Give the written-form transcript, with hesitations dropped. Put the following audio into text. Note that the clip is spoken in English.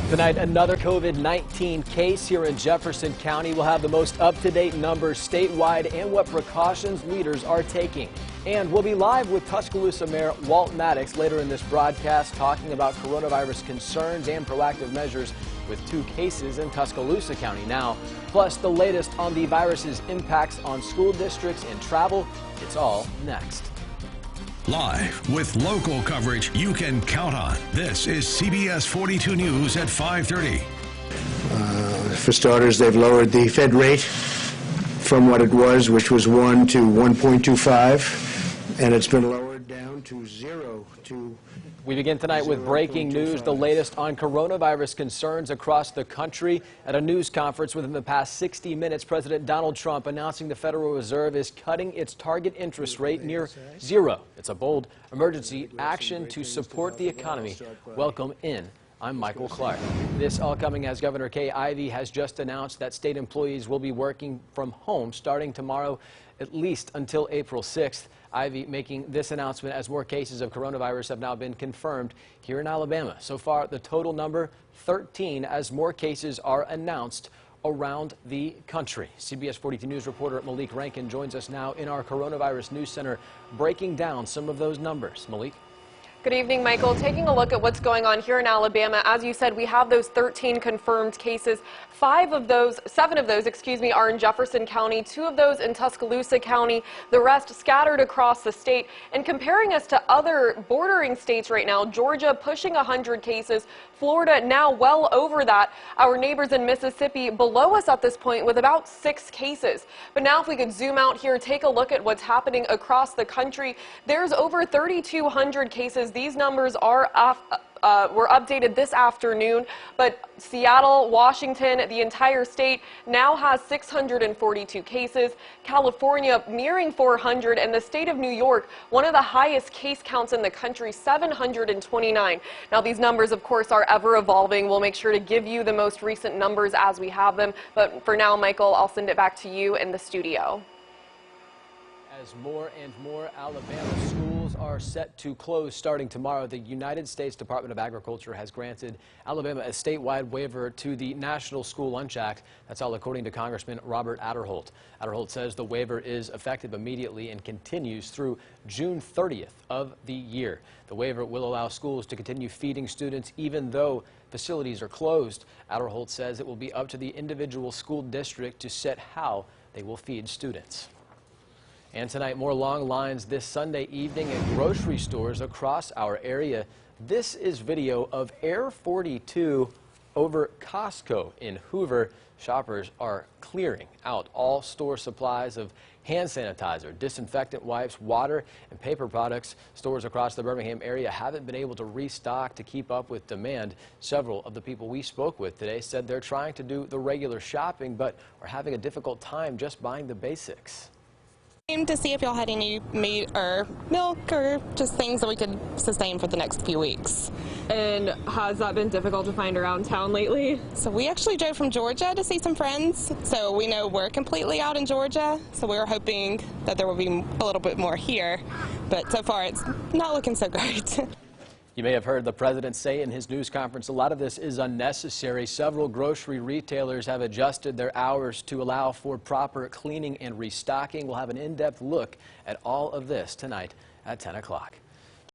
Tonight, another COVID-19 case here in Jefferson County. We'll have the most up-to-date numbers statewide and what precautions leaders are taking. And we'll be live with Tuscaloosa Mayor Walt Maddox later in this broadcast talking about coronavirus concerns and proactive measures with 2 cases in Tuscaloosa County now. Plus, the latest on the virus's impacts on school districts and travel. It's all next. Live with local coverage you can count on. This is CBS 42 News at 5:30. For starters, they've lowered the Fed rate from what it was, which was 1 to 1.25, and it's been lowered down to 0 to... We begin tonight with breaking news, the latest on coronavirus concerns across the country. At a news conference within the past 60 minutes, President Donald Trump announcing the Federal Reserve is cutting its target interest rate near 0. It's a bold emergency action to support the economy. Welcome in. I'm Michael Clark. This all coming as Governor Kay Ivey has just announced that state employees will be working from home starting tomorrow, at least until April 6th. Ivey making this announcement as more cases of coronavirus have now been confirmed here in Alabama. So far, the total number 13 as more cases are announced around the country. CBS 42 News reporter Malik Rankin joins us now in our Coronavirus News Center, breaking down some of those numbers. Malik? Good evening, Michael. Taking a look at what's going on here in Alabama, as you said, we have those 13 confirmed cases. 7 of those, are in Jefferson County, 2 of those in Tuscaloosa County, the rest scattered across the state. And comparing us to other bordering states right now, Georgia pushing 100 cases, Florida now well over that. Our neighbors in Mississippi below us at this point with about 6 cases. But now if we could zoom out here, take a look at what's happening across the country. There's over 3,200 cases. These numbers are were updated this afternoon, but Seattle, Washington, the entire state now has 642 cases. California nearing 400, and the state of New York, one of the highest case counts in the country, 729. Now, these numbers, of course, are ever evolving. We'll make sure to give you the most recent numbers as we have them. But for now, Michael, I'll send it back to you in the studio. As more and more Alabama schools are set to close starting tomorrow, the United States Department of Agriculture has granted Alabama a statewide waiver to the National School Lunch Act. That's all according to Congressman Robert Aderholt. Aderholt says the waiver is effective immediately and continues through June 30th of the year. The waiver will allow schools to continue feeding students even though facilities are closed. Aderholt says it will be up to the individual school district to set how they will feed students. And tonight, more long lines this Sunday evening at grocery stores across our area. This is video of Air 42 over Costco in Hoover. Shoppers are clearing out all store supplies of hand sanitizer, disinfectant wipes, water, and paper products. Stores across the Birmingham area haven't been able to restock to keep up with demand. Several of the people we spoke with today said they're trying to do the regular shopping, but are having a difficult time just buying the basics. To see if y'all had any meat or milk or just things that we could sustain for the next few weeks. And has that been difficult to find around town lately? So we actually drove from Georgia to see some friends, so we know we're completely out in Georgia, so we were hoping that there will be a little bit more here, but so far it's not looking so great. You may have heard the president say in his news conference a lot of this is unnecessary. Several grocery retailers have adjusted their hours to allow for proper cleaning and restocking. We'll have an in-depth look at all of this tonight at 10 o'clock.